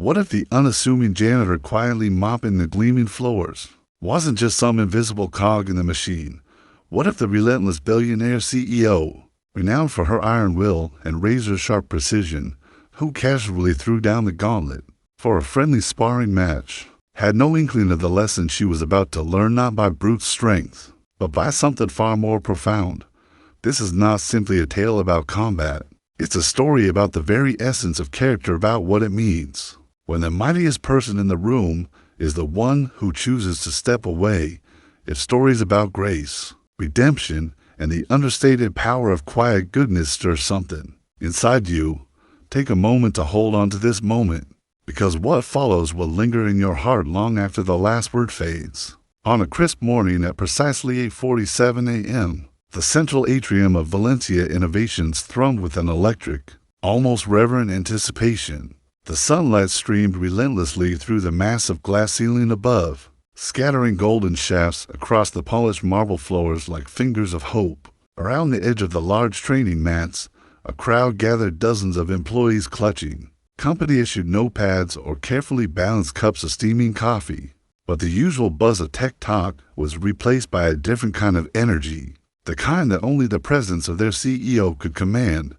What if the unassuming janitor quietly mopping the gleaming floors wasn't just some invisible cog in the machine? What if the relentless billionaire CEO, renowned for her iron will and razor-sharp precision, who casually threw down the gauntlet for a friendly sparring match, had no inkling of the lesson she was about to learn, not by brute strength, but by something far more profound? This is not simply a tale about combat. It's a story about the very essence of character, about what it means when the mightiest person in the room is the one who chooses to step away. It's stories about grace, redemption, and the understated power of quiet goodness stir something inside you. Take a moment to hold on to this moment, because what follows will linger in your heart long after the last word fades. On a crisp morning at precisely 8:47 a.m., the central atrium of Valencia Innovations thrummed with an electric, almost reverent anticipation. The sunlight streamed relentlessly through the massive glass ceiling above, scattering golden shafts across the polished marble floors like fingers of hope. Around the edge of the large training mats, a crowd gathered, dozens of employees clutching company-issued notepads or carefully balanced cups of steaming coffee. But the usual buzz of tech talk was replaced by a different kind of energy, the kind that only the presence of their CEO could command.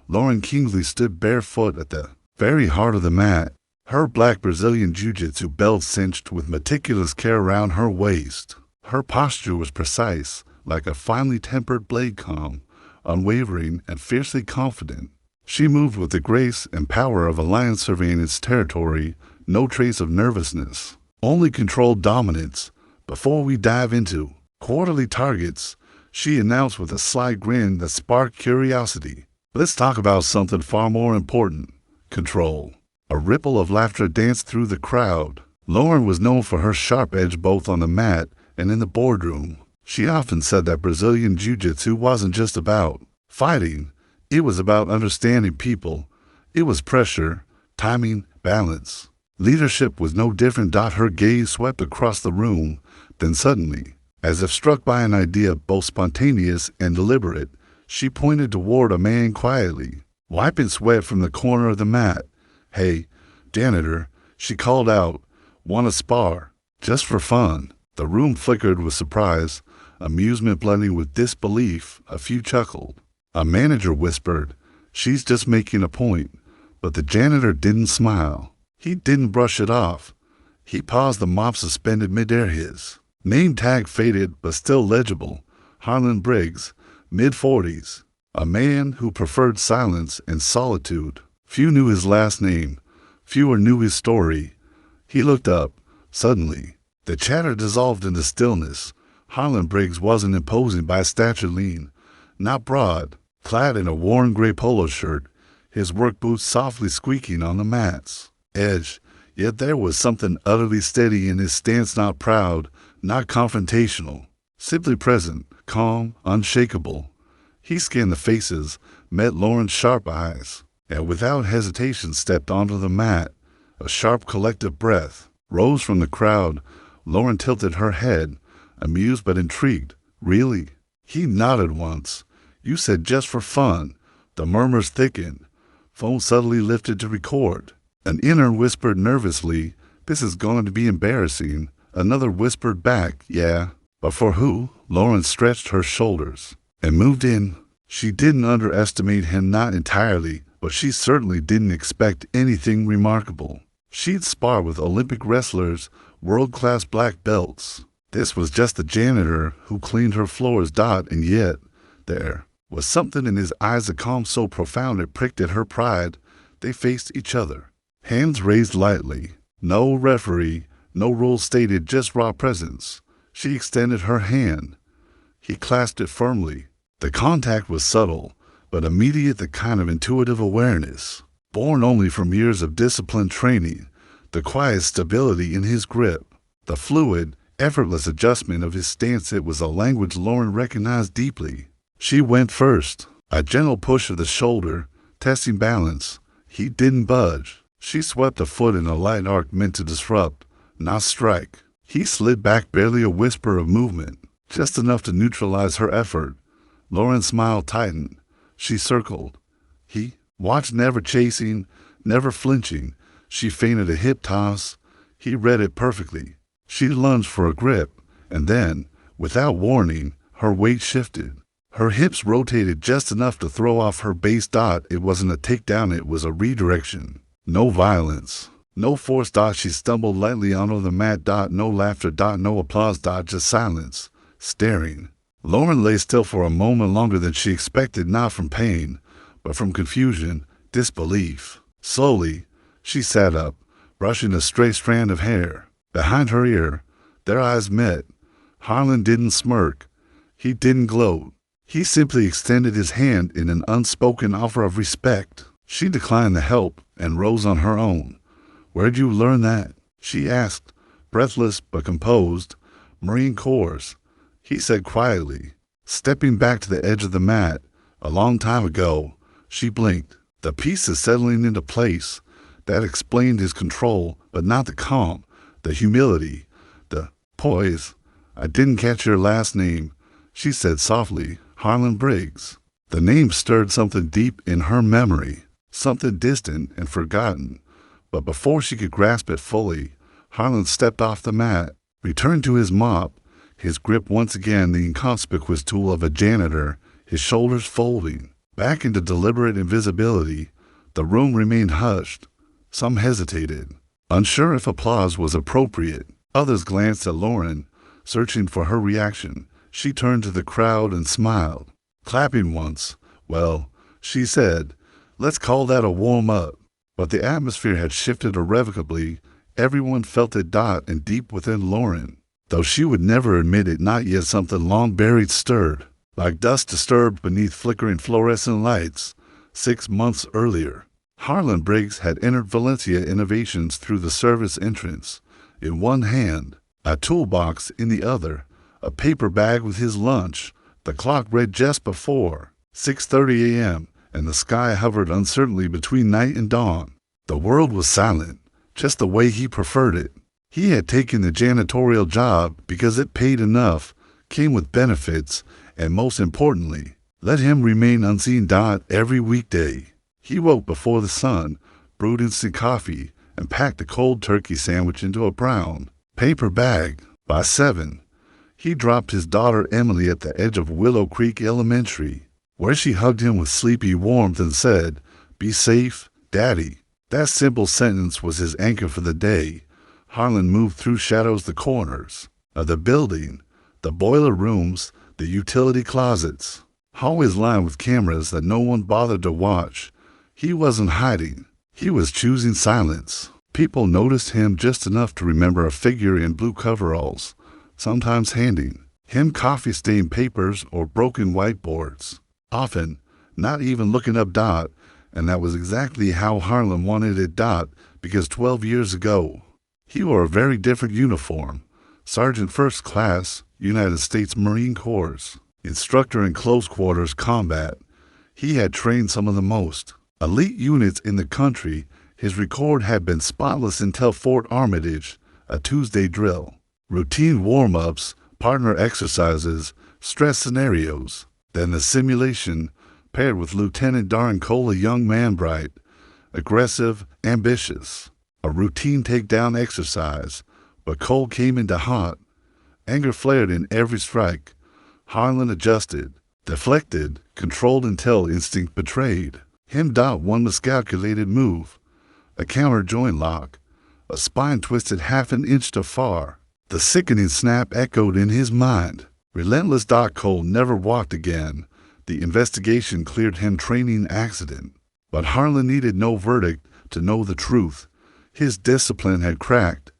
Lauren Kingsley stood barefoot at the very heart of the mat, her black Brazilian Jiu-Jitsu belt cinched with meticulous care around her waist. Her posture was precise, like a finely tempered blade, calm, unwavering, and fiercely confident. She moved with the grace and power of a lion surveying its territory, no trace of nervousness, only controlled dominance. "Before we dive into quarterly targets," she announced with a sly grin that sparked curiosity, "let's talk about something far more important: control." A ripple of laughter danced through the crowd. Lauren was known for her sharp edge both on the mat and in the boardroom. She often said that Brazilian Jiu-Jitsu wasn't just about fighting, it was about understanding people. It was pressure, timing, balance. Leadership was no different. Her gaze swept across the room, then suddenly, as if struck by an idea both spontaneous and deliberate, she pointed toward a man quietly wiping sweat from the corner of the mat. "Hey, janitor," she called out, "want to spar? Just for fun?" The room flickered with surprise, amusement blending with disbelief. A few chuckled. A manager whispered, "She's just making a point." But the janitor didn't smile. He didn't brush it off. He paused, the mop suspended midair. His name tag faded but still legible: Harlan Briggs, mid-40s. A man who preferred silence and solitude. Few knew his last name. Fewer knew his story. He looked up. Suddenly, the chatter dissolved into stillness. Harlan Briggs wasn't imposing by stature, lean, not broad, clad in a worn gray polo shirt, his work boots softly squeaking on the mats. Edge, yet there was something utterly steady in his stance, not proud, not confrontational, simply present, calm, unshakable. He scanned the faces, met Lauren's sharp eyes, and without hesitation stepped onto the mat. A sharp collective breath rose from the crowd. Lauren tilted her head, amused but intrigued. "Really?" He nodded once. "You said just for fun." The murmurs thickened. Phone suddenly lifted to record. An intern whispered nervously, "This is going to be embarrassing." Another whispered back, "Yeah, but for who?" Lauren stretched her shoulders and moved in. She didn't underestimate him, not entirely, but she certainly didn't expect anything remarkable. She'd sparred with Olympic wrestlers, world-class black belts. This was just the janitor who cleaned her floors. And yet, there was something in his eyes, a calm so profound it pricked at her pride. They faced each other, hands raised lightly. No referee, no rules stated, just raw presence. She extended her hand. He clasped it firmly. The contact was subtle, but immediate, the kind of intuitive awareness born only from years of disciplined training. The quiet stability in his grip, the fluid, effortless adjustment of his stance. It was a language Lauren recognized deeply. She went first, a gentle push of the shoulder, testing balance. He didn't budge. She swept a foot in a light arc meant to disrupt, not strike. He slid back, barely a whisper of movement, just enough to neutralize her effort. Lauren's smile tightened. She circled. He watched, never chasing, never flinching. She feinted a hip toss. He read it perfectly. She lunged for a grip, and then, without warning, her weight shifted. Her hips rotated just enough to throw off her base. It wasn't a takedown, it was a redirection. No violence. No force. She stumbled lightly onto the mat. No laughter. No applause. Just silence. Staring. Lauren lay still for a moment longer than she expected, not from pain, but from confusion, disbelief. Slowly, she sat up, brushing a stray strand of hair behind her ear. Their eyes met. Harlan didn't smirk. He didn't gloat. He simply extended his hand in an unspoken offer of respect. She declined the help and rose on her own. "Where'd you learn that?" she asked, breathless but composed. "Marine Corps," he said quietly, stepping back to the edge of the mat. "A long time ago." She blinked. The pieces settling into place. That explained his control, but not the calm, the humility, the poise. "I didn't catch your last name," she said softly. "Harlan Briggs." The name stirred something deep in her memory, something distant and forgotten. But before she could grasp it fully, Harlan stepped off the mat, returned to his mop, his grip once again the inconspicuous tool of a janitor, his shoulders folding. Back into deliberate invisibility, the room remained hushed. Some hesitated, unsure if applause was appropriate. Others glanced at Lauren, searching for her reaction. She turned to the crowd and smiled, clapping once. "Well," she said, "let's call that a warm-up." But the atmosphere had shifted irrevocably. Everyone felt it. And deep within Lauren, though she would never admit it, not yet, something long buried stirred, like dust disturbed beneath flickering fluorescent lights. 6 months earlier, Harlan Briggs had entered Valencia Innovations through the service entrance. In one hand, a toolbox; in the other, a paper bag with his lunch. The clock read just before 6:30 a.m., and the sky hovered uncertainly between night and dawn. The world was silent, just the way he preferred it. He had taken the janitorial job because it paid enough, came with benefits, and most importantly, let him remain unseen. Every weekday, he woke before the sun, brewed instant coffee, and packed a cold turkey sandwich into a brown paper bag. By 7, he dropped his daughter Emily at the edge of Willow Creek Elementary, where she hugged him with sleepy warmth and said, "Be safe, Daddy." That simple sentence was his anchor for the day. Harlan moved through shadows, the corners of the building, the boiler rooms, the utility closets, hallways lined with cameras that no one bothered to watch. He wasn't hiding. He was choosing silence. People noticed him just enough to remember a figure in blue coveralls, sometimes handing him coffee-stained papers or broken whiteboards. Often, not even looking up. And that was exactly how Harlan wanted it. Because 12 years ago, he wore a very different uniform. Sergeant First Class, United States Marine Corps, instructor in close quarters combat. He had trained some of the most elite units in the country. His record had been spotless until Fort Armitage, a Tuesday drill. Routine warm-ups, partner exercises, stress scenarios. Then the simulation, paired with Lieutenant Darren Cole, a young man bright, aggressive, ambitious. A routine takedown exercise, but Cole came into hot. Anger flared in every strike. Harlan adjusted, deflected, controlled until instinct betrayed him. One miscalculated move, a counter joint lock, a spine twisted half an inch too far. The sickening snap echoed in his mind. Relentless. Cole never walked again. The investigation cleared him training accident. But Harlan needed no verdict to know the truth. His discipline had cracked.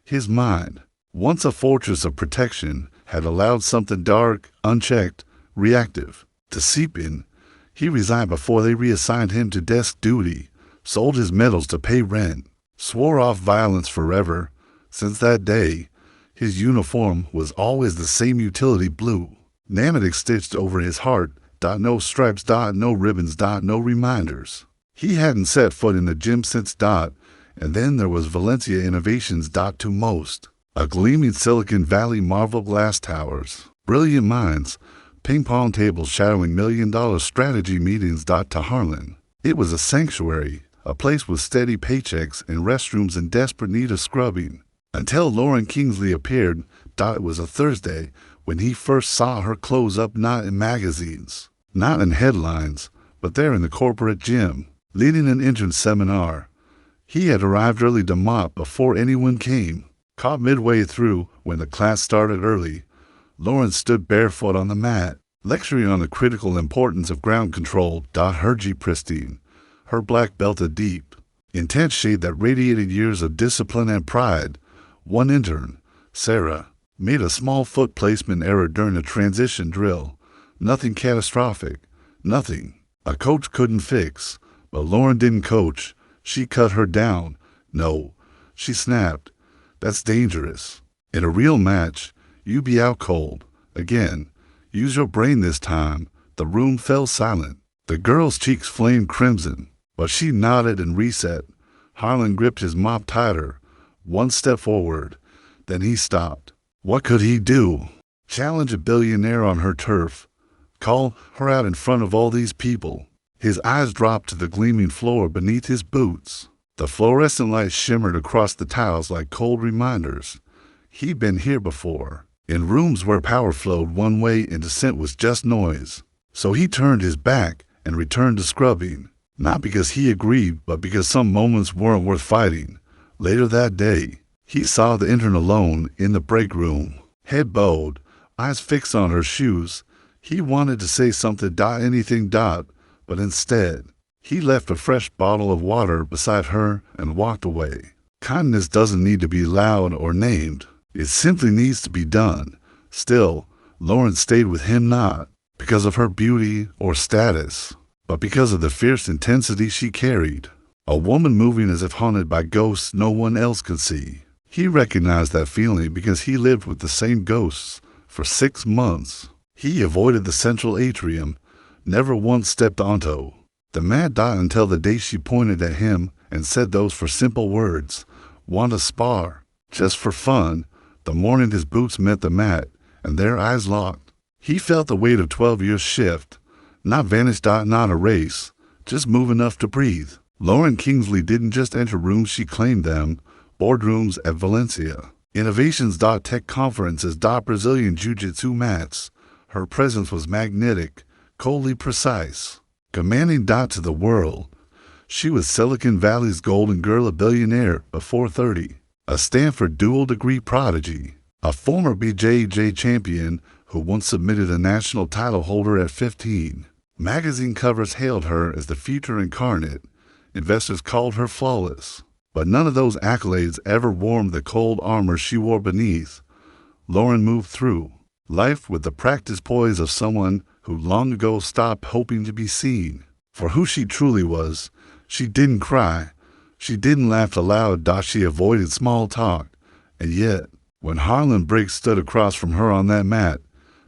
His mind, once a fortress of protection, had allowed something dark, unchecked, reactive to seep in. He resigned before they reassigned him to desk duty, sold his medals to pay rent, swore off violence forever. Since that day, his uniform was always the same utility blue, pneumatic stitched over his heart. No stripes. No ribbons. No reminders. He hadn't set foot in the gym since. And then there was Valencia Innovations. To most, a gleaming Silicon Valley marvel. Glass towers, brilliant minds, ping-pong tables shadowing million-dollar strategy meetings. To Harlan, it was a sanctuary, a place with steady paychecks and restrooms in desperate need of scrubbing. Until Lauren Kingsley appeared, it was a Thursday, when he first saw her close up, not in magazines, not in headlines, but there in the corporate gym, leading an entrance seminar. He had arrived early to mop before anyone came. Caught midway through, when the class started early, Lauren stood barefoot on the mat, lecturing on the critical importance of ground control. Her G pristine, her black belt a deep, intense shade that radiated years of discipline and pride. One intern, Sarah, made a small foot placement error during a transition drill. Nothing catastrophic, nothing a coach couldn't fix. But Lauren didn't coach. She cut her down. No, she snapped. That's dangerous. In a real match, you be out cold. Again, use your brain this time. The room fell silent. The girl's cheeks flamed crimson, but she nodded and reset. Harlan gripped his mop tighter. One step forward. Then he stopped. What could he do? Challenge a billionaire on her turf. Call her out in front of all these people. His eyes dropped to the gleaming floor beneath his boots. The fluorescent lights shimmered across the tiles like cold reminders. He'd been here before, in rooms where power flowed one way and dissent was just noise. So he turned his back and returned to scrubbing, not because he agreed, but because some moments weren't worth fighting. Later that day, he saw the intern alone in the break room, head bowed, eyes fixed on her shoes. He wanted to say something, anything, but instead, he left a fresh bottle of water beside her and walked away. Kindness doesn't need to be loud or named. It simply needs to be done. Still, Lauren stayed with him not because of her beauty or status, but because of the fierce intensity she carried. A woman moving as if haunted by ghosts no one else could see. He recognized that feeling because he lived with the same ghosts for 6 months. He avoided the central atrium, never once stepped onto the mat until the day she pointed at him and said those four simple words, "Want to spar?" Just for fun. The morning his boots met the mat and their eyes locked, he felt the weight of 12 years shift. Not vanish, not a race, just move enough to breathe. Lauren Kingsley didn't just enter rooms, she claimed them, boardrooms at Valencia, Innovations. Tech conferences. Brazilian Jiu-Jitsu mats. Her presence was magnetic, coldly precise, commanding. To the world, she was Silicon Valley's golden girl, a billionaire before 30, a Stanford dual-degree prodigy, a former BJJ champion who once submitted a national title holder at 15. Magazine covers hailed her as the future incarnate. Investors called her flawless. But none of those accolades ever warmed the cold armor she wore beneath. Lauren moved through life with the practiced poise of someone who long ago stopped hoping to be seen for who she truly was. She didn't cry. She didn't laugh aloud. She avoided small talk. And yet, when Harlan Briggs stood across from her on that mat,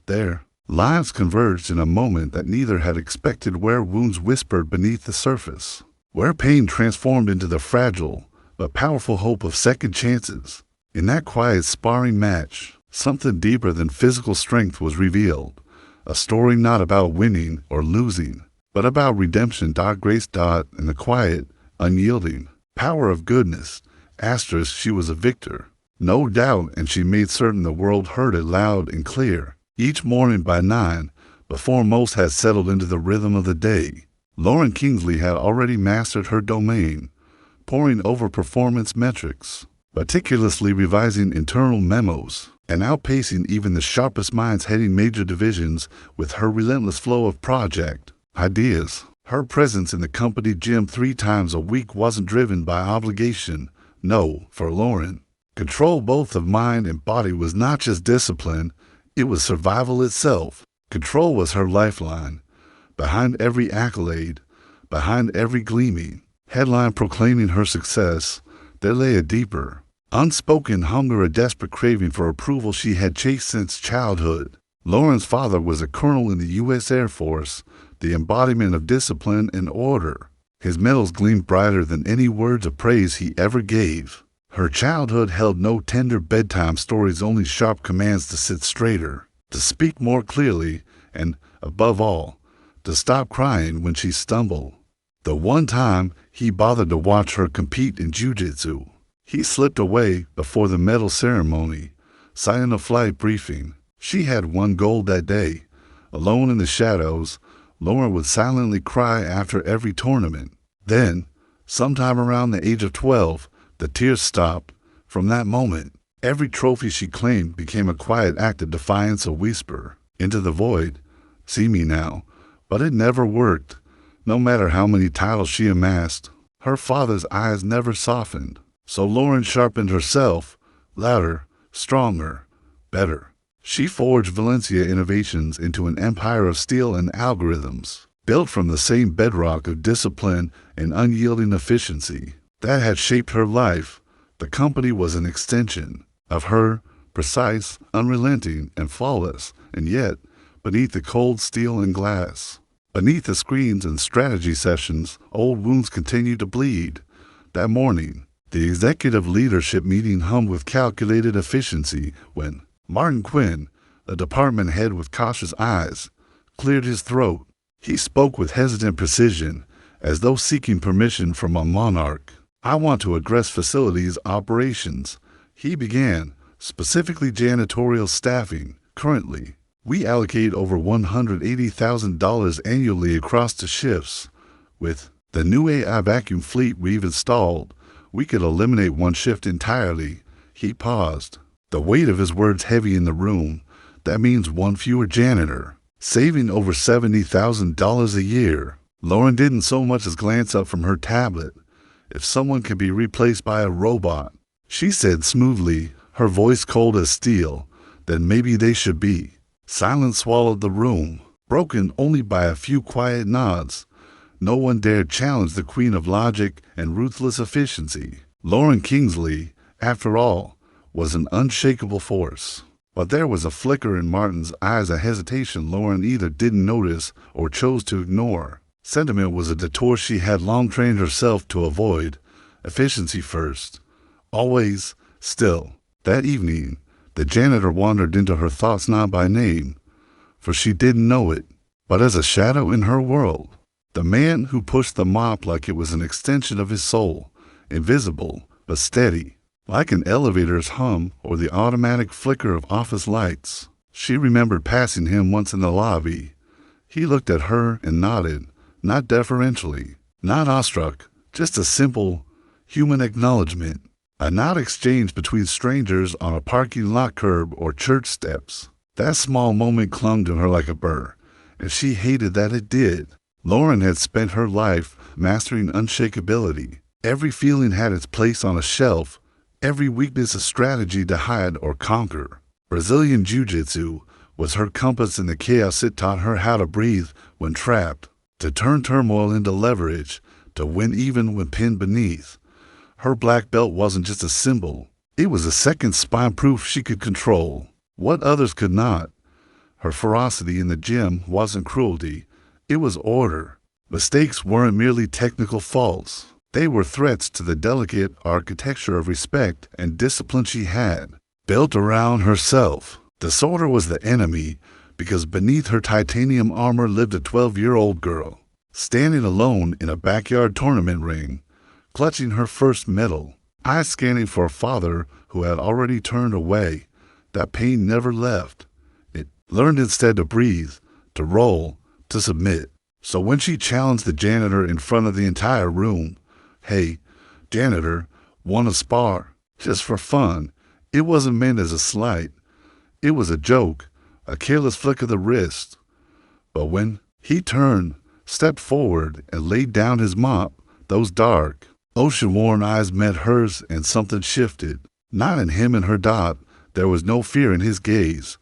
their lives converged in a moment that neither had expected, where wounds whispered beneath the surface, where pain transformed into the fragile but powerful hope of second chances. In that quiet sparring match, something deeper than physical strength was revealed. A story not about winning or losing, but about redemption. Grace. And the quiet, unyielding power of goodness. She was a victor, no doubt, and she made certain the world heard it loud and clear. Each morning by 9, before most had settled into the rhythm of the day, Lauren Kingsley had already mastered her domain, poring over performance metrics, meticulously revising internal memos, and outpacing even the sharpest minds heading major divisions with her relentless flow of project ideas. Her presence in the company gym 3 times a week wasn't driven by obligation. No, for Lauren, control both of mind and body was not just discipline, it was survival itself. Control was her lifeline. Behind every accolade, behind every gleaming headline proclaiming her success, there lay a deeper, unspoken hunger, a desperate craving for approval she had chased since childhood. Lauren's father was a colonel in the U.S. Air Force, the embodiment of discipline and order. His medals gleamed brighter than any words of praise he ever gave. Her childhood held no tender bedtime stories, only sharp commands to sit straighter, to speak more clearly, and, above all, to stop crying when she stumbled. The one time he bothered to watch her compete in Jiu-Jitsu. He slipped away before the medal ceremony, citing a flight briefing. She had one goal that day. Alone in the shadows, Lauren would silently cry after every tournament. Then, sometime around the age of 12, the tears stopped. From that moment, every trophy she claimed became a quiet act of defiance, a whisper into the void, "See me now." But it never worked. No matter how many titles she amassed, her father's eyes never softened. So Lauren sharpened herself, louder, stronger, better. She forged Valencia Innovations into an empire of steel and algorithms, built from the same bedrock of discipline and unyielding efficiency that had shaped her life. The company was an extension of her, precise, unrelenting, and flawless, and yet, beneath the cold steel and glass, beneath the screens and strategy sessions, old wounds continued to bleed. That morning, the executive leadership meeting hummed with calculated efficiency when Martin Quinn, a department head with cautious eyes, cleared his throat. He spoke with hesitant precision, as though seeking permission from a monarch. "I want to address facilities operations," he began, "specifically janitorial staffing. Currently, we allocate over $180,000 annually across the shifts. With the new AI vacuum fleet we've installed, we could eliminate one shift entirely." He paused, the weight of his words heavy in the room. That means one fewer janitor, saving over $70,000 a year. Lauren didn't so much as glance up from her tablet. "If someone can be replaced by a robot," she said smoothly, her voice cold as steel, "then maybe they should be." Silence swallowed the room, broken only by a few quiet nods. No one dared challenge the queen of logic and ruthless efficiency. Lauren Kingsley, after all, was an unshakable force. But there was a flicker in Martin's eyes, a hesitation Lauren either didn't notice or chose to ignore. Sentiment was a detour she had long trained herself to avoid. Efficiency first. Always. Still, that evening, the janitor wandered into her thoughts not by name, for she didn't know it, but as a shadow in her world. The man who pushed the mop like it was an extension of his soul, invisible but steady, like an elevator's hum or the automatic flicker of office lights. She remembered passing him once in the lobby. He looked at her and nodded, not deferentially, not awestruck, just a simple, human acknowledgement. A nod exchanged between strangers on a parking lot curb or church steps. That small moment clung to her like a burr, and she hated that it did. Lauren had spent her life mastering unshakability. Every feeling had its place on a shelf, every weakness a strategy to hide or conquer. Brazilian Jiu-Jitsu was her compass in the chaos. It taught her how to breathe when trapped, to turn turmoil into leverage, to win even when pinned beneath. Her black belt wasn't just a symbol. It was a second spine proof she could control what others could not. Her ferocity in the gym wasn't cruelty. It was order. Mistakes weren't merely technical faults. They were threats to the delicate architecture of respect and discipline she had built around herself. Disorder was the enemy because beneath her titanium armor lived a 12-year-old girl, standing alone in a backyard tournament ring, clutching her first medal, eyes scanning for a father who had already turned away. That pain never left. It learned instead to breathe, to roll, to submit. So when she challenged the janitor in front of the entire room, "Hey, janitor, want a spar?" Just for fun. It wasn't meant as a slight. It was a joke, a careless flick of the wrist. But when he turned, stepped forward, and laid down his mop, those dark, ocean-worn eyes met hers and something shifted. Not in him and her dot. There was no fear in his gaze,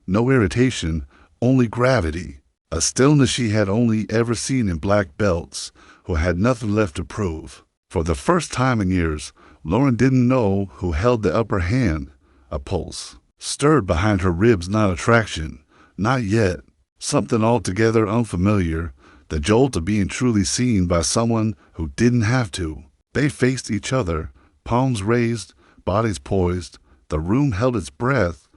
no irritation, only gravity. A stillness she had only ever seen in black belts who had nothing left to prove. For the first time in years, Lauren didn't know who held the upper hand. A pulse stirred behind her ribs, not attraction, not yet. Something altogether unfamiliar, the jolt of being truly seen by someone who didn't have to. They faced each other, palms raised, bodies poised. The room held its breath.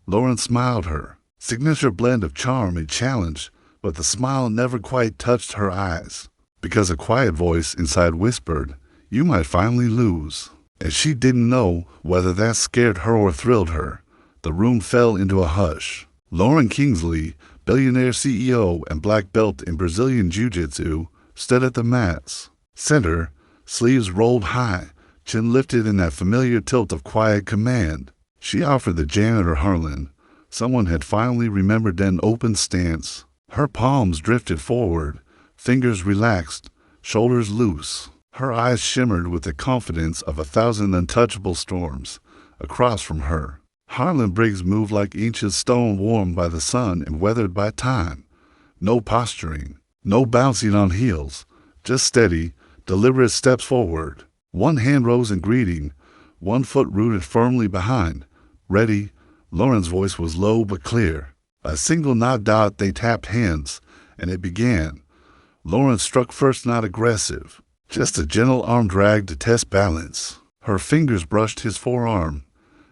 Lauren smiled her signature blend of charm and challenge, but the smile never quite touched her eyes. because a quiet voice inside whispered, "You might finally lose." And she didn't know whether that scared her or thrilled her. The room fell into a hush. Lauren Kingsley, billionaire CEO and black belt in Brazilian Jiu-Jitsu, stood at the mats. Center, sleeves rolled high, chin lifted in that familiar tilt of quiet command. She offered the janitor Harlan. Someone had finally remembered an open stance. Her palms drifted forward, fingers relaxed, shoulders loose. Her eyes shimmered with the confidence of 1,000 untouchable storms. Across from her, Harlan Briggs moved like ancient stone warmed by the sun and weathered by time. No posturing, no bouncing on heels, just steady, deliberate steps forward. One hand rose in greeting, one foot rooted firmly behind. Ready? Lauren's voice was low but clear. A single nod dot, they tapped hands, and it began. Lauren struck first, not aggressive, just a gentle arm drag to test balance. Her fingers brushed his forearm.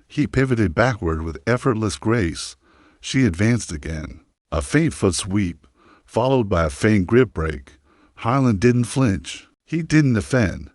He pivoted backward with effortless grace. She advanced again. A faint foot sweep, followed by a faint grip break. Harlan didn't flinch. He didn't defend.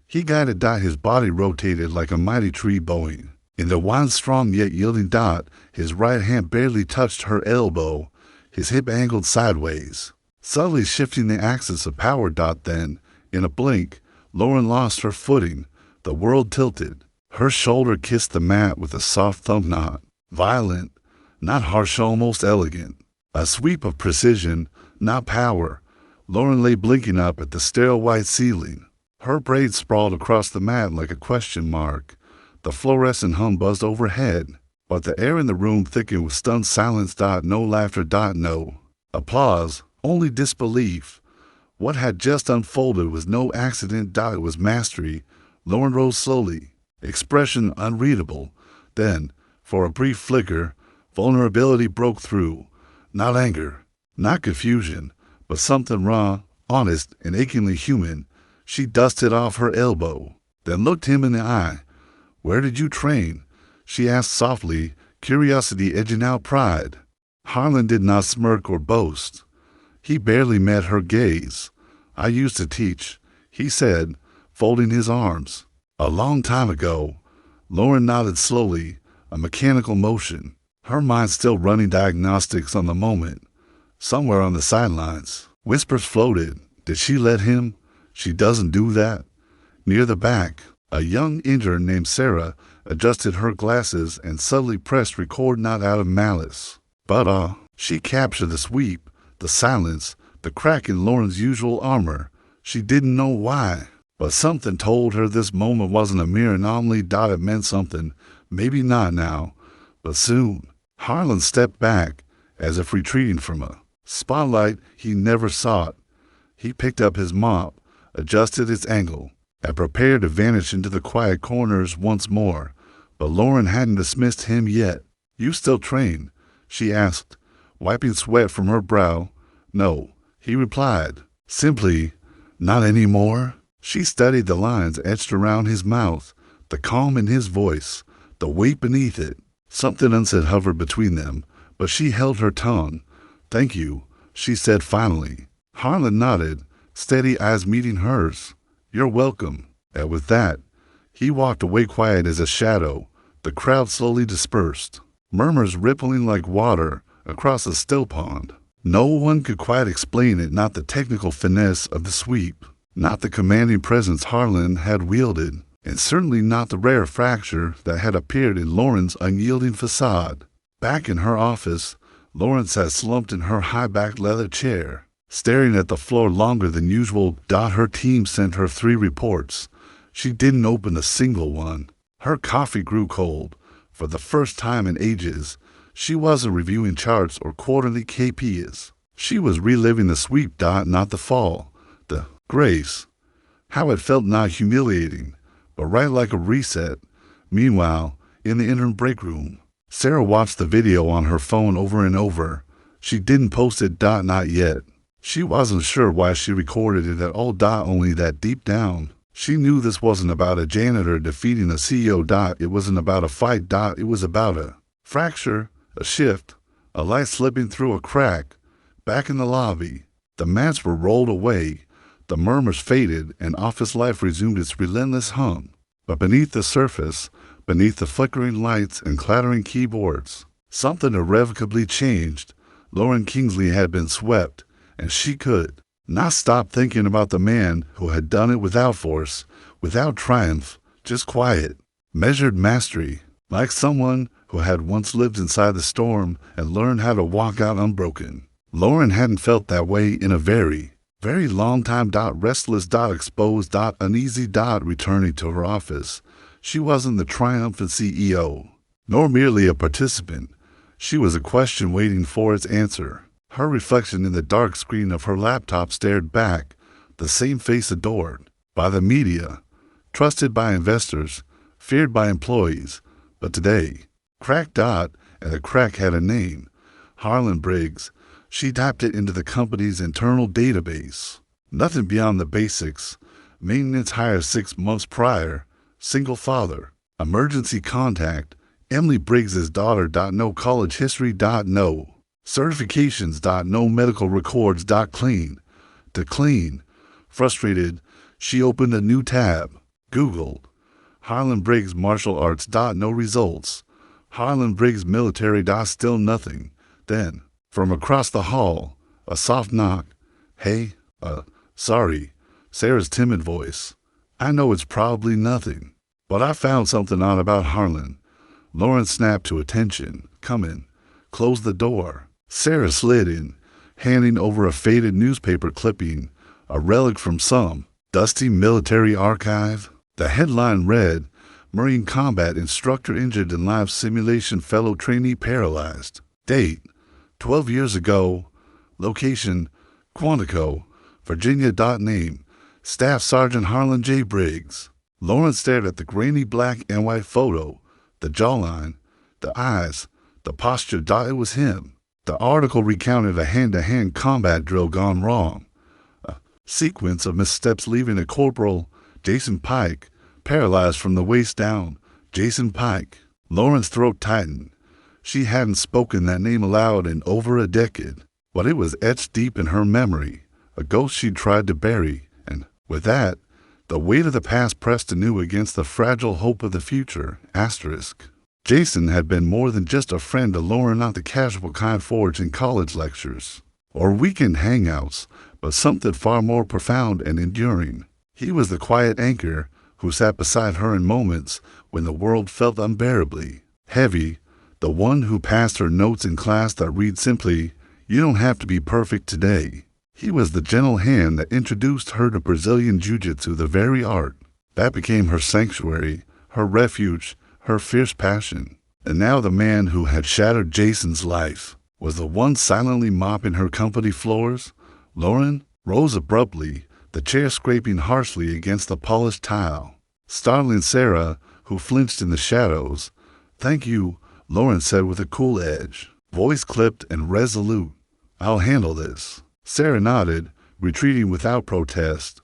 He guided dot, his body rotated like a mighty tree bowing. In the one strong yet yielding dot, his right hand barely touched her elbow, his hip angled sideways, subtly shifting the axis of power. Dot, then, in a blink, Lauren lost her footing. The world tilted. Her shoulder kissed the mat with a soft thumb knot. Violent, not harsh, almost elegant. A sweep of precision, not power. Lauren lay blinking up at the sterile white ceiling. Her braids sprawled across the mat like a question mark. The fluorescent hum buzzed overhead, but the air in the room thickened with stunned silence. Dot, no laughter. Dot, no applause, only disbelief. What had just unfolded was no accident. Dot, it was mastery. Lauren rose slowly, expression unreadable. Then, for a brief flicker, vulnerability broke through. Not anger, not confusion, but something raw, honest, and achingly human. She dusted off her elbow, then looked him in the eye. "Where did you train?" she asked softly, curiosity edging out pride. Harlan did not smirk or boast. He barely met her gaze. "I used to teach," he said, folding his arms. "A long time ago." Lauren nodded slowly, a mechanical motion, her mind still running diagnostics on the moment. Somewhere on the sidelines, whispers floated. Did she let him? She doesn't do that. Near the back, a young intern named Sarah adjusted her glasses and subtly pressed record, not out of malice. But she captured the sweep, the silence, the crack in Lauren's usual armor. She didn't know why, but something told her this moment wasn't a mere anomaly. Dot, it meant something. Maybe not now, but soon. Harlan stepped back, as if retreating from a spotlight he never sought. He picked up his mop, adjusted its angle, and prepared to vanish into the quiet corners once more. But Lauren hadn't dismissed him yet. "You still train?" she asked, wiping sweat from her brow. "No," he replied, simply, "not anymore." She studied the lines etched around his mouth, the calm in his voice, the weight beneath it. Something unsaid hovered between them, but she held her tongue. "Thank you," she said finally. Harlan nodded, steady eyes meeting hers. "You're welcome." And with that, he walked away quiet as a shadow. The crowd slowly dispersed, murmurs rippling like water across a still pond. No one could quite explain it, not the technical finesse of the sweep, not the commanding presence Harlan had wielded, and certainly not the rare fracture that had appeared in Lauren's unyielding facade. Back in her office, Lauren sat slumped in her high-backed leather chair, staring at the floor longer than usual. Her team sent her 3 reports. She didn't open a single one. Her coffee grew cold. For the first time in ages, she wasn't reviewing charts or quarterly KPIs. She was reliving the sweep. Not the fall, the grace. How it felt, not humiliating, but right like a reset. Meanwhile, in the interim break room, Sarah watched the video on her phone over and over. She didn't post it. Not yet. She wasn't sure why she recorded it at all. Only that deep down, she knew this wasn't about a janitor defeating a CEO. It wasn't about a fight. It was about a fracture, a shift, a light slipping through a crack. Back in the lobby, the mats were rolled away. The murmurs faded and office life resumed its relentless hum. But beneath the surface, beneath the flickering lights and clattering keyboards, something irrevocably changed. Lauren Kingsley had been swept, and she could not stop thinking about the man who had done it without force, without triumph, just quiet, measured mastery, like someone who had once lived inside the storm and learned how to walk out unbroken. Lauren hadn't felt that way in a very long time. Restless, exposed, uneasy. Returning to her office, she wasn't the triumphant CEO, nor merely a participant. She was a question waiting for its answer. Her reflection in the dark screen of her laptop stared back, the same face adored by the media, trusted by investors, feared by employees. But today, crack. And the crack had a name, Harlan Briggs. She typed it into the company's internal database. Nothing beyond the basics. Maintenance hire 6 months prior. Single father. Emergency contact. Emily Briggs's daughter. No college history. No certifications. No medical records. Clean. To clean. Frustrated, she opened a new tab. Googled Harlan Briggs martial arts. No results. Harlan Briggs military. Still nothing. Then, from across the hall, a soft knock. Hey, sorry, Sarah's timid voice. I know it's probably nothing, but I found something odd about Harlan. Lauren snapped to attention. Come in. Close the door. Sarah slid in, handing over a faded newspaper clipping, a relic from some dusty military archive. The headline read, Marine Combat Instructor Injured in Live Simulation Fellow Trainee Paralyzed. Date, 12 years ago. Location, Quantico, Virginia. Name, Staff Sergeant Harlan J. Briggs. Lauren stared at the grainy black and white photo, the jawline, the eyes, the posture. It was him. The article recounted a hand-to-hand combat drill gone wrong. A sequence of missteps leaving a corporal, Jason Pike, paralyzed from the waist down. Jason Pike. Lauren's throat tightened. She hadn't spoken that name aloud in over a decade, but it was etched deep in her memory, a ghost she'd tried to bury, and with that, the weight of the past pressed anew against the fragile hope of the future. Jason had been more than just a friend to Lauren, not the casual kind forged in college lectures or weekend hangouts, but something far more profound and enduring. He was the quiet anchor who sat beside her in moments when the world felt unbearably heavy, the one who passed her notes in class that read simply, "You don't have to be perfect today." He was the gentle hand that introduced her to Brazilian Jiu-Jitsu, the very art that became her sanctuary, her refuge, her fierce passion. And now the man who had shattered Jason's life was the one silently mopping her company floors. Lauren rose abruptly, the chair scraping harshly against the polished tile, startling Sarah, who flinched in the shadows. "Thank you," Lauren said with a cool edge, voice clipped and resolute. "I'll handle this." Sarah nodded, retreating without protest.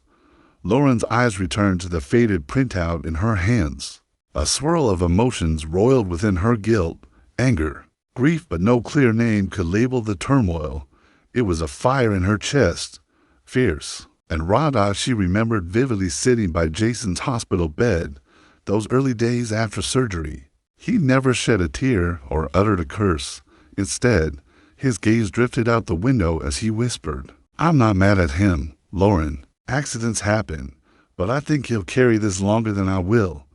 Lauren's eyes returned to the faded printout in her hands. A swirl of emotions roiled within her: guilt, anger, grief, but no clear name could label the turmoil. It was a fire in her chest, fierce and raw. She remembered vividly sitting by Jason's hospital bed, those early days after surgery. He never shed a tear or uttered a curse. Instead, his gaze drifted out the window as he whispered, "I'm not mad at him, Lauren. Accidents happen, but I think he'll carry this longer than I will."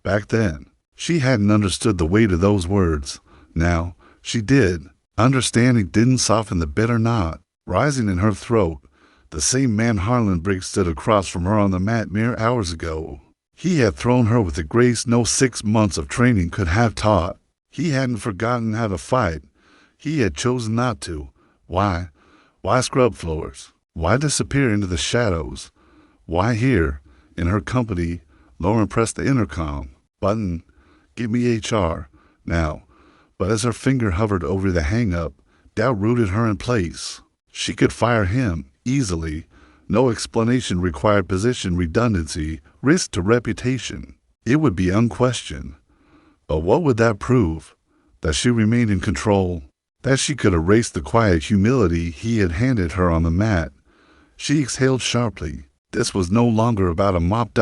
Back then, she hadn't understood the weight of those words. Now, she did. Understanding didn't soften the bitter knot rising in her throat. The same man Harlan Briggs stood across from her on the mat mere hours ago. He had thrown her with a grace no 6 months of training could have taught. He hadn't forgotten how to fight. He had chosen not to. Why? Why scrub floors? Why disappear into the shadows? Why here, in her company? Lauren pressed the intercom button. "Give me HR, now." But as her finger hovered over the hang-up, doubt rooted her in place. She could fire him easily. No explanation required position redundancy, risk to reputation. It would be unquestioned. But what would that prove? That she remained in control? That she could erase the quiet humility he had handed her on the mat? She exhaled sharply. This was no longer about a mop.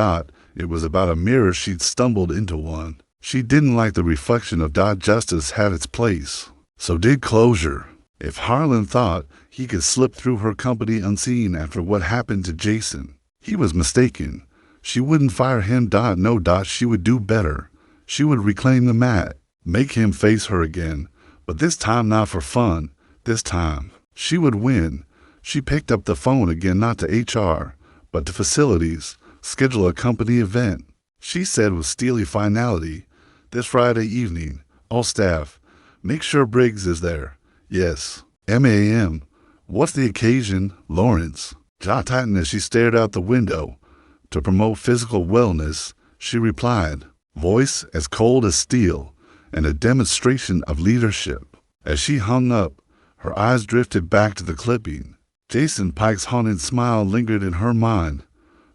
It was about a mirror she'd stumbled into one. She didn't like the reflection of justice had its place. So did closure. If Harlan thought he could slip through her company unseen after what happened to Jason, he was mistaken. She wouldn't fire him. No. She would do better. She would reclaim the mat, make him face her again, but this time not for fun. This time, she would win. She picked up the phone again, not to HR, but to facilities, schedule a company event. She said with steely finality, "This Friday evening, all staff, make sure Briggs is there." "Yes, ma'am." "What's the occasion?" "Lawrence." Jaw tightened as she stared out the window. "To promote physical wellness," she replied, voice as cold as steel, and a demonstration of leadership. As she hung up, her eyes drifted back to the clipping. Jason Pike's haunting smile lingered in her mind.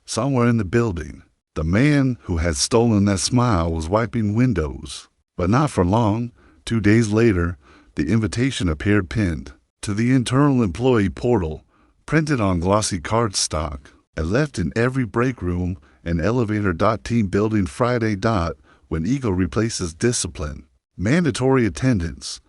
Somewhere in the building, the man who had stolen that smile was wiping windows. But not for long. 2 days later, the invitation appeared pinned to the internal employee portal, printed on glossy cardstock, and left in every break room and elevator. Team building Friday. When ego replaces discipline. Mandatory attendance.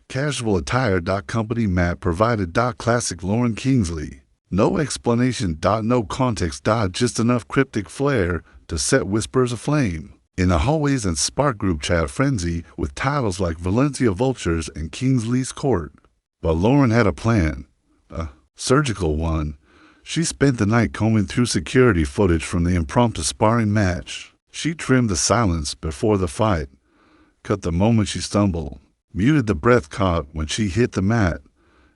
Casual attire. Company mat provided. Classic Lauren Kingsley. No explanation. No context. Just enough cryptic flair to set whispers aflame. In the hallways and Spar group chat frenzy with titles like Valencia Vultures and Kingsley's Court. But Lauren had a plan. A surgical one. She spent the night combing through security footage from the impromptu sparring match. She trimmed the silence before the fight, cut the moment she stumbled, muted the breath caught when she hit the mat.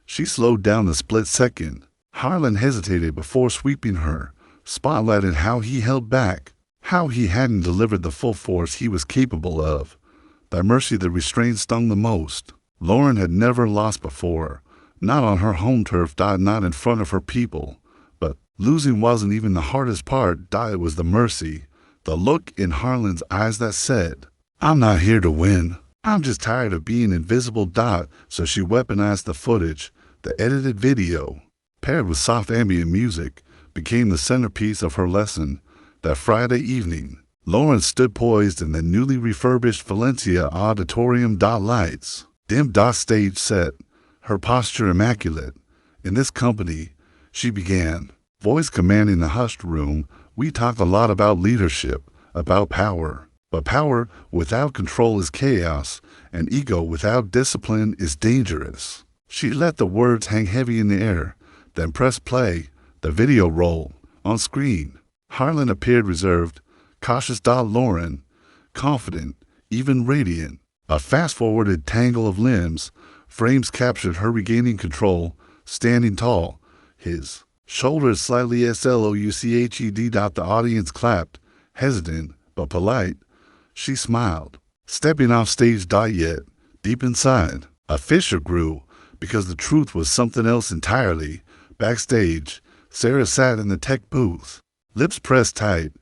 She slowed down the split second. Harlan hesitated before sweeping her, spotlighted how he held back, how he hadn't delivered the full force he was capable of. By mercy, the restraint stung the most. Lauren had never lost before, not on her home turf. Not in front of her people. But losing wasn't even the hardest part. It was the mercy, the look in Harlan's eyes that said, "I'm not here to win. I'm just tired of being invisible." So she weaponized the footage. The edited video, paired with soft ambient music, became the centerpiece of her lesson. That Friday evening, Lauren stood poised in the newly refurbished Valencia auditorium. Lights, dim. Stage set, her posture immaculate. "In this company," she began, voice commanding the hushed room, "we talk a lot about leadership, about power. But power without control is chaos, and ego without discipline is dangerous." She let the words hang heavy in the air, then pressed play. The video rolled. On screen, Harlan appeared reserved, cautious. Lauren, confident, even radiant. A fast-forwarded tangle of limbs, frames captured her regaining control, standing tall, his shoulders slightly slouched. The audience clapped, hesitant but polite. She smiled, stepping off stage. Yet, deep inside, a fissure grew, because the truth was something else entirely. Backstage, Sarah sat in the tech booth, lips pressed tight,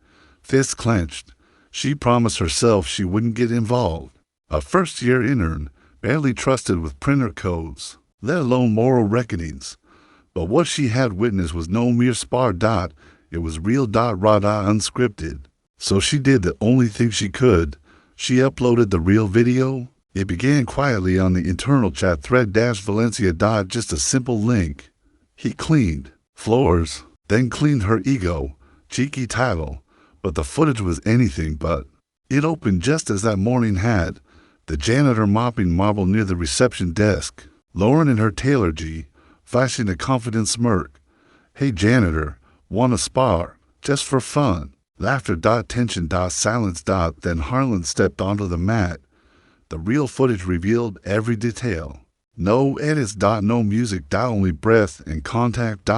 fists clenched. She promised herself she wouldn't get involved. A first-year intern, barely trusted with printer codes, let alone moral reckonings. But what she had witnessed was no mere spar. It was real. Raw. Unscripted. So she did the only thing she could. She uploaded the real video. It began quietly on the internal chat thread. Valencia. Just a simple link. He cleaned floors, then cleaned her ego. Cheeky title, but the footage was anything but. It opened just as that morning had. The janitor mopping marble near the reception desk. Lauren in her tailor G, flashing a confident smirk. "Hey janitor, wanna spar? Just for fun." Laughter. Tension. Silence. Then Harlan stepped onto the mat. The real footage revealed every detail. No edits. No music. Only breath and contact.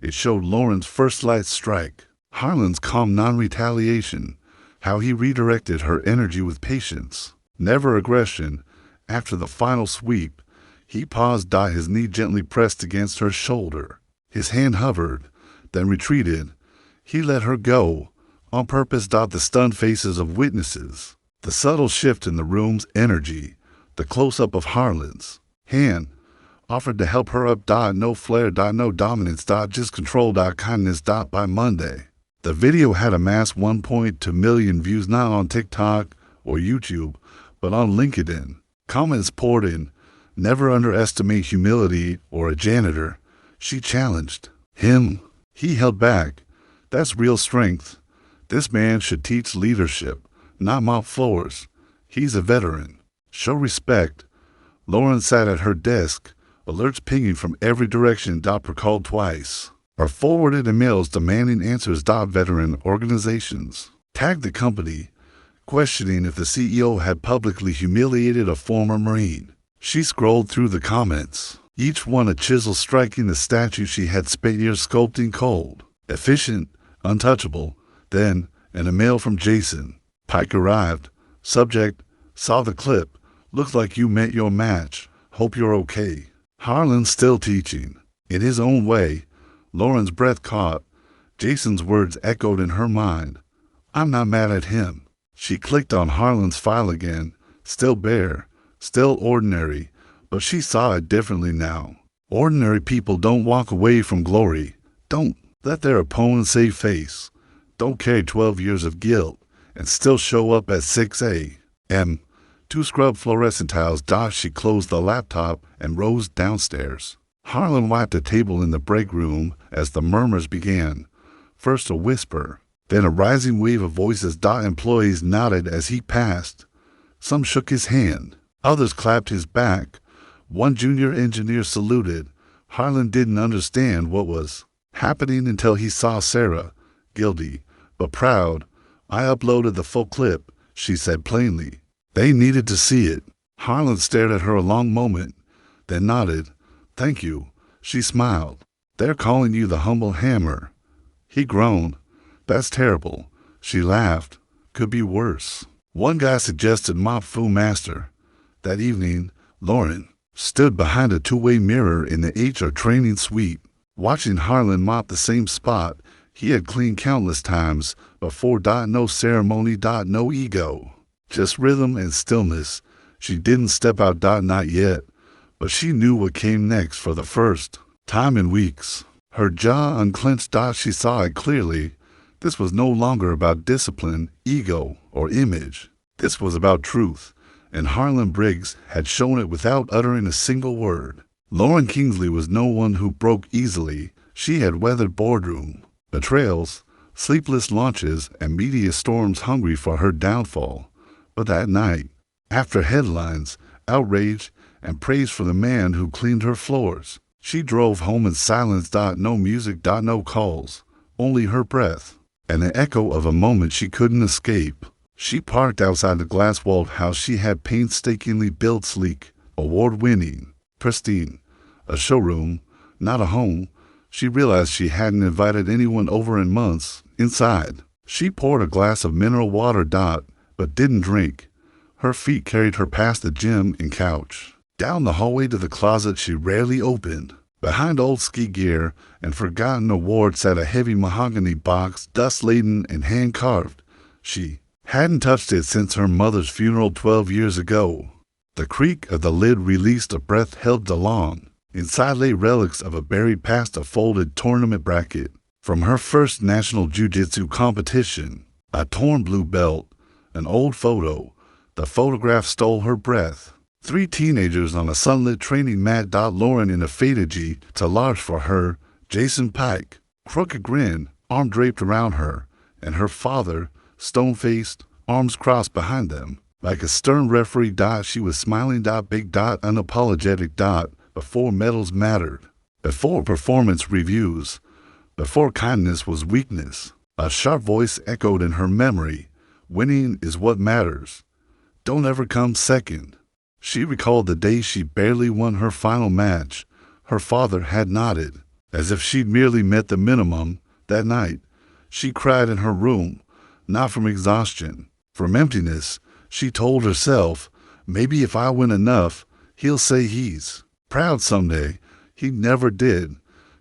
It showed Lauren's first light strike. Harlan's calm non-retaliation. How he redirected her energy with patience. Never aggression. After the final sweep, he paused. His knee gently pressed against her shoulder. His hand hovered, then retreated. He let her go, on purpose. The stunned faces of witnesses. The subtle shift in the room's energy. The close-up of Harlan's hand offered to help her up. No flair. No dominance. Just control. Kindness. By Monday. The video had amassed 1.2 million views, not on TikTok or YouTube, but on LinkedIn. Comments poured in. Never underestimate humility or a janitor. She challenged him. He held back. That's real strength. This man should teach leadership, not mop floors. He's a veteran. Show respect. Lauren sat at her desk, alerts pinging from every direction. Called twice, or forwarded emails demanding answers. Veteran organizations tagged the company, questioning if the CEO had publicly humiliated a former Marine. She scrolled through the comments, each one a chisel striking the statue she had spent years sculpting. Cold, efficient, untouchable. Then an email from Jason. Pike arrived. Subject, saw the clip. Looks like you met your match. Hope you're okay. Harlan still teaching. In his own way. Lauren's breath caught. Jason's words echoed in her mind. I'm not mad at him. She clicked on Harlan's file again. Still bare. Still ordinary. But she saw it differently now. Ordinary people don't walk away from glory. Don't let their opponents save face. Don't carry 12 years of guilt and still show up at 6 a.m. to scrub fluorescent tiles. She closed the laptop and rose downstairs. Harlan wiped a table in the break room as the murmurs began. First a whisper, then a rising wave of voices. Employees nodded as he passed. Some shook his hand. Others clapped his back. One junior engineer saluted. Harlan didn't understand what was happening until he saw Sarah, guilty but proud. I uploaded the full clip, she said plainly. They needed to see it. Harlan stared at her a long moment, then nodded. Thank you. She smiled. They're calling you the humble hammer. He groaned. That's terrible. She laughed. Could be worse. One guy suggested mop fu master. That evening, Lauren stood behind a two-way mirror in the HR training suite, watching Harlan mop the same spot he had cleaned countless times before. No ceremony. No ego. Just rhythm and stillness. She didn't step out. Not yet. But she knew what came next for the first time in weeks. Her jaw unclenched. She saw it clearly. This was no longer about discipline, ego, or image. This was about truth, and Harlan Briggs had shown it without uttering a single word. Lauren Kingsley was no one who broke easily. She had weathered boardroom betrayals, sleepless launches, and media storms hungry for her downfall. But that night, after headlines, outrage, and praise for the man who cleaned her floors, she drove home in silence. No music. No calls. Only her breath, and the echo of a moment she couldn't escape. She parked outside the glass-walled house she had painstakingly built, sleek, award-winning, pristine. A showroom, not a home. She realized she hadn't invited anyone over in months. Inside, she poured a glass of mineral water. But didn't drink. Her feet carried her past the gym and couch, down the hallway to the closet she rarely opened. Behind old ski gear and forgotten awards sat a heavy mahogany box, dust-laden and hand-carved. She hadn't touched it since her mother's funeral 12 years ago. The creak of the lid released a breath held along. Inside lay relics of a buried past, a folded tournament bracket from her first national jiu-jitsu competition, a torn blue belt, an old photo. The photograph stole her breath. 3 teenagers on a sunlit training mat. Lauren in a faded G to large for her, Jason Pike, crooked grin, arm draped around her, and her father, stone-faced, arms crossed behind them. Like a stern referee. She was smiling. Big. Unapologetic. Before medals mattered, before performance reviews, before kindness was weakness. A sharp voice echoed in her memory. Winning is what matters. Don't ever come second. She recalled the day she barely won her final match. Her father had nodded, as if she'd merely met the minimum. That night, she cried in her room, not from exhaustion, from emptiness. She told herself, maybe if I win enough, he'll say he's proud someday. He never did.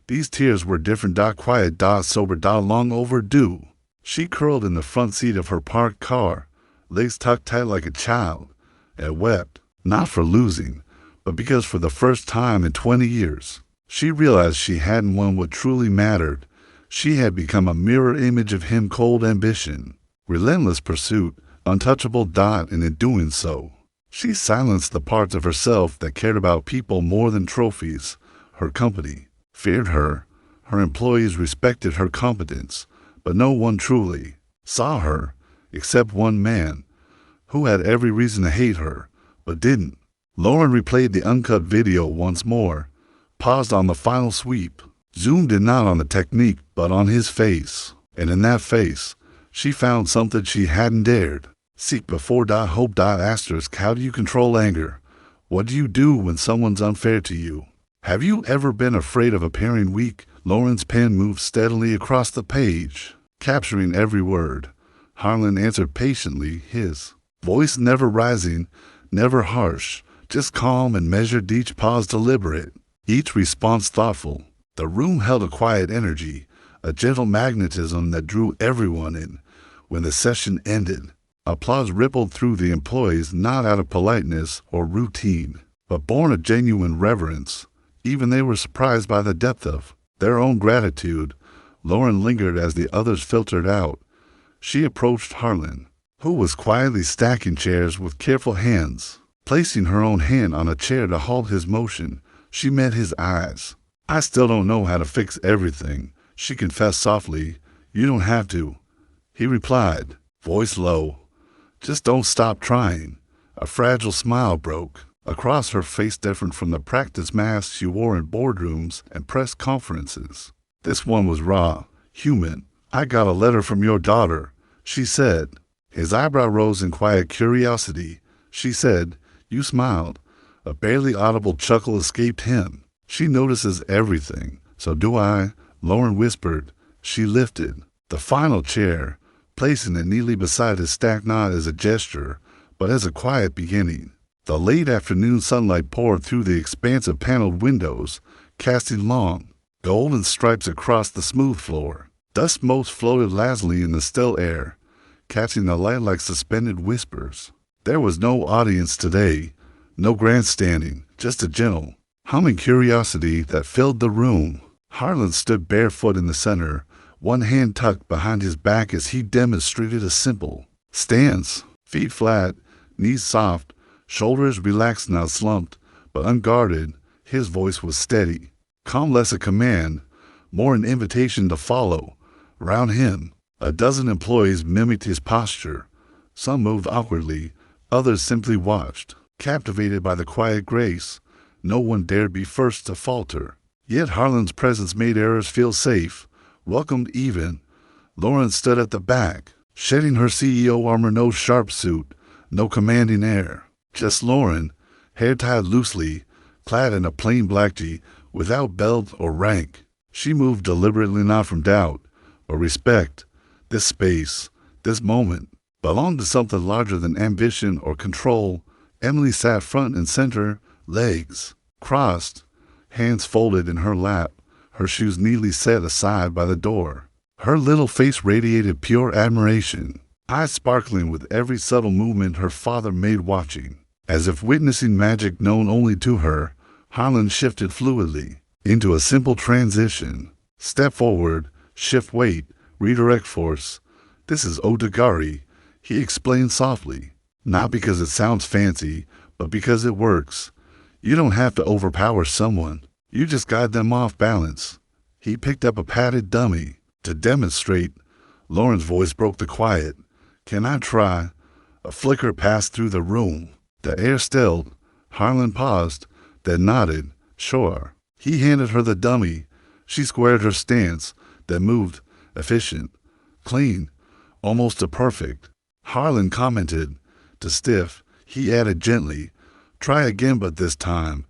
These tears were different. Quiet. Sober. Long overdue. She curled in the front seat of her parked car, legs tucked tight like a child, and wept, not for losing, but because for the first time in 20 years, she realized she hadn't won what truly mattered. She had become a mirror image of him, cold ambition, relentless pursuit, untouchable dot, and in doing so, she silenced the parts of herself that cared about people more than trophies. Her company feared her. Her employees respected her competence, but no one truly saw her, except one man, who had every reason to hate her, but didn't. Lauren replayed the uncut video once more, paused on the final sweep, zoomed in not on the technique, but on his face. And in that face, she found something she hadn't dared seek before. Hope. Asterisk. How do you control anger? What do you do when someone's unfair to you? Have you ever been afraid of appearing weak? Lauren's pen moved steadily across the page, capturing every word. Harlan answered patiently, his voice never rising, never harsh, just calm and measured, each pause deliberate, each response thoughtful. The room held a quiet energy, a gentle magnetism that drew everyone in. When the session ended, applause rippled through the employees, not out of politeness or routine, but born of genuine reverence. Even they were surprised by the depth of their own gratitude. Lauren lingered as the others filtered out. She approached Harlan, who was quietly stacking chairs with careful hands. Placing her own hand on a chair to halt his motion, she met his eyes. I still don't know how to fix everything, she confessed softly. You don't have to, he replied, voice low. Just don't stop trying. A fragile smile broke across her face, different from the practice mask she wore in boardrooms and press conferences. This one was raw, human. I got a letter from your daughter, she said. His eyebrow rose in quiet curiosity. She said, you smiled. A barely audible chuckle escaped him. She notices everything. So do I, Lauren whispered. She lifted the final chair, placing it neatly beside his stack, not as a gesture, but as a quiet beginning. The late afternoon sunlight poured through the expansive paneled windows, casting long, golden stripes across the smooth floor. Dust motes floated lazily in the still air, catching the light like suspended whispers. There was no audience today, no grandstanding, just a gentle, humming curiosity that filled the room. Harlan stood barefoot in the center, one hand tucked behind his back as he demonstrated a simple stance, feet flat, knees soft, shoulders relaxed, now slumped, but unguarded. His voice was steady, calm, less a command, more an invitation to follow. Around him, a dozen employees mimicked his posture. Some moved awkwardly, others simply watched, captivated by the quiet grace. No one dared be first to falter. Yet Harlan's presence made errors feel safe, welcomed even. Lauren stood at the back, shedding her CEO armor, no sharp suit, no commanding air. Just Lauren, hair tied loosely, clad in a plain black tee, without belt or rank. She moved deliberately, not from doubt, but respect. This space, this moment, belonged to something larger than ambition or control. Emily sat front and center, legs crossed, hands folded in her lap, her shoes neatly set aside by the door. Her little face radiated pure admiration, eyes sparkling with every subtle movement her father made, watching. As if witnessing magic known only to her, Harlan shifted fluidly into a simple transition. Step forward, shift weight, redirect force. This is Odagari, he explained softly. Not because it sounds fancy, but because it works. You don't have to overpower someone. You just guide them off balance. He picked up a padded dummy to demonstrate. Lauren's voice broke the quiet. Can I try? A flicker passed through the room. The air stilled. Harlan paused, then nodded. Sure. He handed her the dummy. She squared her stance, then moved, efficient, clean, almost to perfect. Harlan commented. To stiff, he added gently, try again, but this time,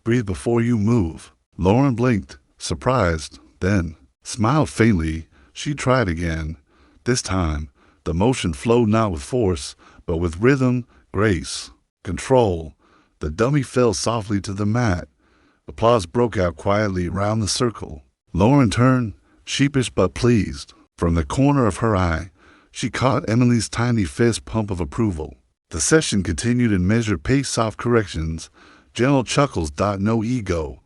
breathe before you move. Lauren blinked, surprised, then smiled faintly. She tried again. This time, the motion flowed not with force, but with rhythm, grace, control. The dummy fell softly to the mat. Applause broke out quietly around the circle. Lauren turned, sheepish but pleased. From the corner of her eye, she caught Emily's tiny fist pump of approval. The session continued in measured pace, soft corrections, Gentle chuckles. No ego.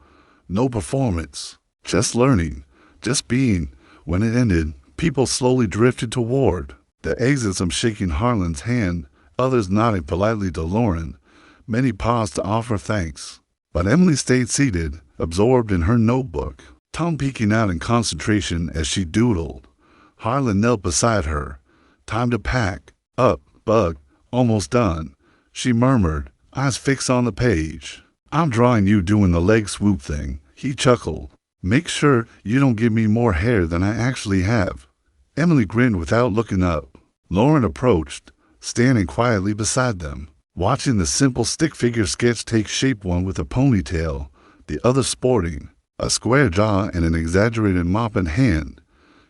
No performance. Just learning. Just being. When it ended, people slowly drifted toward the exit, some shaking Harlan's hand, others nodding politely to Lauren. Many paused to offer thanks. But Emily stayed seated, absorbed in her notebook, tongue peeking out in concentration as she doodled. Harlan knelt beside her. Time to pack. Up, Bug. Almost done. She murmured, eyes fixed on the page. I'm drawing you doing the leg swoop thing. He chuckled. Make sure you don't give me more hair than I actually have. Emily grinned without looking up. Lauren approached, standing quietly beside them, watching the simple stick figure sketch take shape, one with a ponytail, the other sporting a square jaw and an exaggerated mop in hand.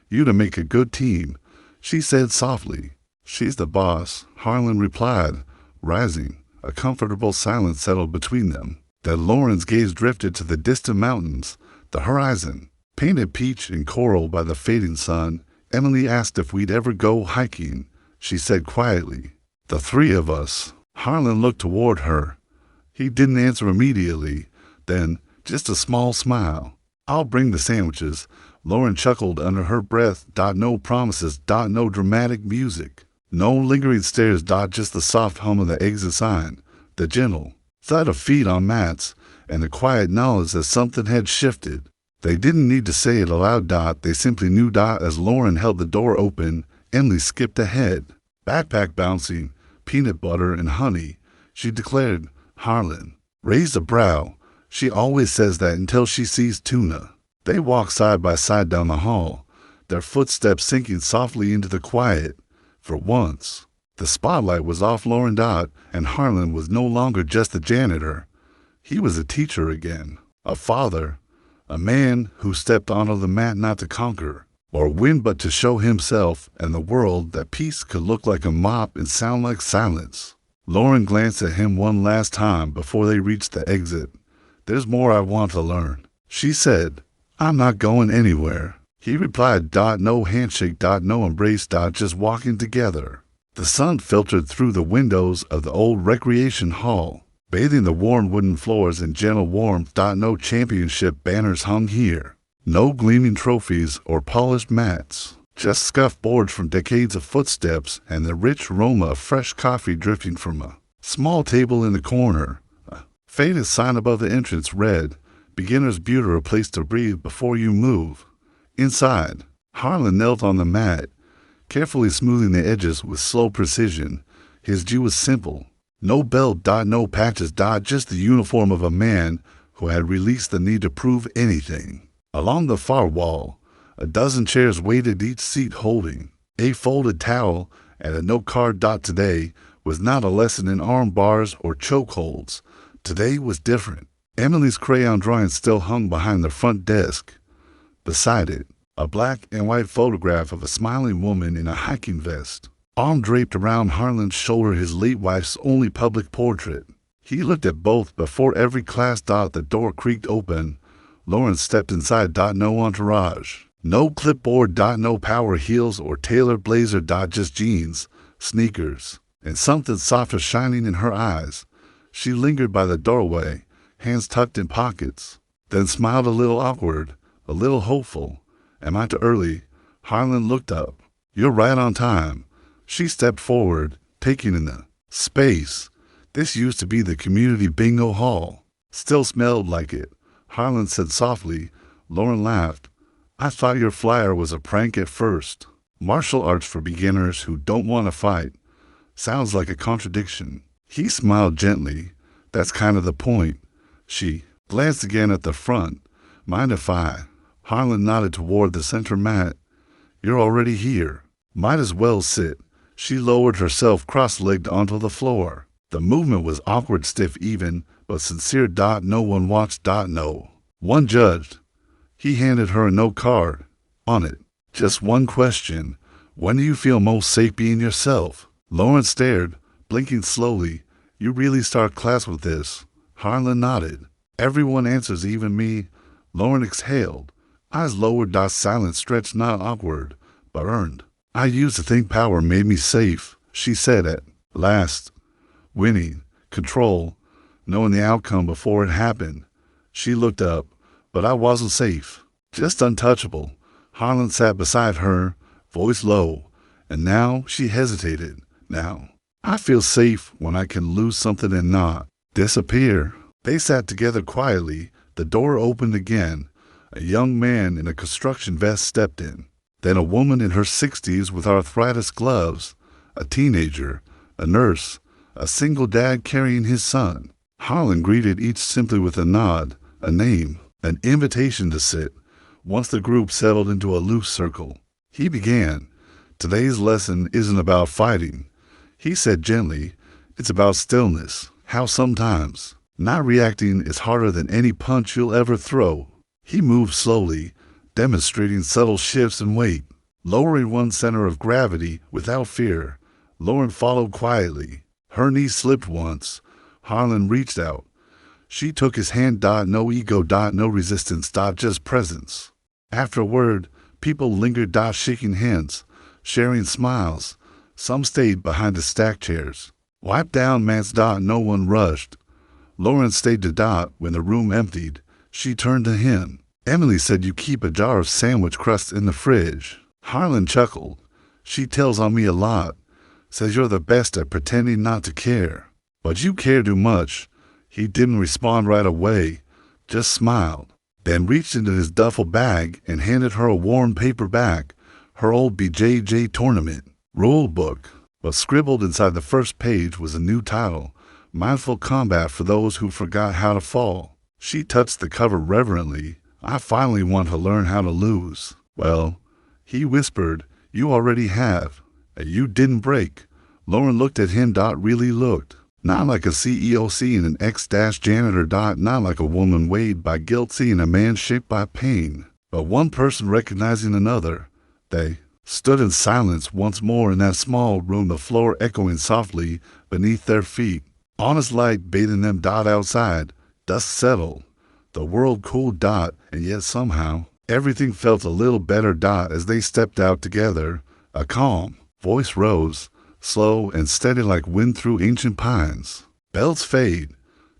You'd make a good team, she said softly. She's the boss, Harlan replied, rising. A comfortable silence settled between them. Then Lauren's gaze drifted to the distant mountains, the horizon, painted peach and coral by the fading sun. Emily asked if we'd ever go hiking. She said quietly, the three of us. Harlan looked toward her. He didn't answer immediately. Then, just a small smile. I'll bring the sandwiches. Lauren chuckled under her breath. No promises. No dramatic music. No lingering stares. Just the soft hum of the exit sign. The gentle thud of feet on mats. And the quiet knowledge that something had shifted. They didn't need to say it aloud. They simply knew. As Lauren held the door open, Emily skipped ahead. Backpack bouncing, peanut butter and honey, she declared. Harlan raised a brow. She always says that until she sees tuna. They walked side by side down the hall, their footsteps sinking softly into the quiet. For once, the spotlight was off Lauren. And Harlan was no longer just a janitor. He was a teacher again, a father, a man who stepped onto the mat not to conquer or win, but to show himself and the world that peace could look like a mop and sound like silence. Lauren glanced at him one last time before they reached the exit. There's more I want to learn, she said. I'm not going anywhere, he replied. No handshake. No embrace. Just walking together. The sun filtered through the windows of the old recreation hall, bathing the worn wooden floors in gentle warmth. No championship banners hung here. No gleaming trophies or polished mats. Just scuffed boards from decades of footsteps and the rich aroma of fresh coffee drifting from a small table in the corner. A faded sign above the entrance read, Beginner's Bureau, a place to breathe before you move. Inside, Harlan knelt on the mat, carefully smoothing the edges with slow precision. His view was simple. No belt. No patches. Just the uniform of a man who had released the need to prove anything. Along the far wall, a dozen chairs waited, each seat holding a folded towel and a note card. Today was not a lesson in arm bars or chokeholds. Today was different. Emily's crayon drawing still hung behind the front desk. Beside it, a black and white photograph of a smiling woman in a hiking vest, arm draped around Harlan's shoulder, his late wife's only public portrait. He looked at both before every class. The door creaked open. Lauren stepped inside. No entourage. No clipboard. No power heels or tailored blazer. Just jeans, sneakers, and something softer shining in her eyes. She lingered by the doorway, hands tucked in pockets, then smiled a little awkward, a little hopeful. Am I too early? Harlan looked up. You're right on time. She stepped forward, taking in the space. This used to be the community bingo hall. Still smelled like it, Harlan said softly. Lauren laughed. I thought your flyer was a prank at first. Martial arts for beginners who don't want to fight. Sounds like a contradiction. He smiled gently. That's kind of the point. She glanced again at the front. Mind if I? Harlan nodded toward the center mat. You're already here. Might as well sit. She lowered herself cross-legged onto the floor. The movement was awkward, stiff even, but sincere. No one watched. No one judged. He handed her a note card. On it, just one question. When do you feel most safe being yourself? Lauren stared, blinking slowly. You really start class with this? Harlan nodded. Everyone answers, even me. Lauren exhaled, eyes lowered. Silence stretched, not awkward, but earned. I used to think power made me safe, she said at last. Winning, control. knowing the outcome before it happened. She looked up, but I wasn't safe. Just untouchable. Harlan sat beside her, voice low, and now she hesitated. Now, I feel safe when I can lose something and not disappear. They sat together quietly. The door opened again. A young man in a construction vest stepped in. Then a woman in her 60s with arthritis gloves, a teenager, a nurse, a single dad carrying his son. Harlan greeted each simply with a nod, a name, an invitation to sit. Once the group settled into a loose circle, he began. Today's lesson isn't about fighting, he said gently. It's about stillness, how sometimes not reacting is harder than any punch you'll ever throw. He moved slowly, demonstrating subtle shifts in weight, lowering one center of gravity without fear. Lauren followed quietly. Her knee slipped once. Harlan reached out. She took his hand. No ego. No resistance. Just presence. After a word, people lingered. Shaking hands, sharing smiles. Some stayed behind the stacked chairs. Wiped down mats. No one rushed. Lauren stayed to. When the room emptied, she turned to him. Emily said you keep a jar of sandwich crusts in the fridge. Harlan chuckled. She tells on me a lot. Says you're the best at pretending not to care. But you care too much. He didn't respond right away, just smiled, then reached into his duffel bag and handed her a worn paperback, her old BJJ tournament rule book. But scribbled inside the first page was a new title, Mindful Combat for Those Who Forgot How to Fall. She touched the cover reverently. I finally want to learn how to lose. Well, he whispered, you already have. You didn't break. Lauren looked at him. Really looked. Not like a CEO seeing an ex-janitor. Not like a woman weighed by guilt seeing a man shaped by pain. But one person recognizing another. They stood in silence once more in that small room, the floor echoing softly beneath their feet. Honest light bathing them. Outside, dusk settled. The world cooled. And yet somehow, everything felt a little better. As they stepped out together, a calm voice rose, slow and steady like wind through ancient pines. Bells fade,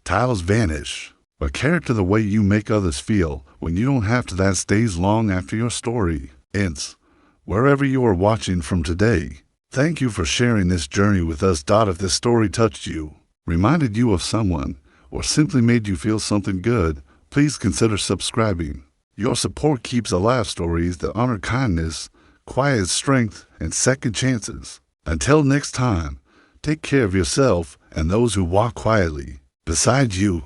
titles vanish, but character, the way you make others feel when you don't have to, that stays long after your story ends. Wherever you are watching from today, thank you for sharing this journey with us. If this story touched you, reminded you of someone, or simply made you feel something good, please consider subscribing. Your support keeps alive stories that honor kindness, quiet strength, and second chances. Until next time, take care of yourself and those who walk quietly beside you.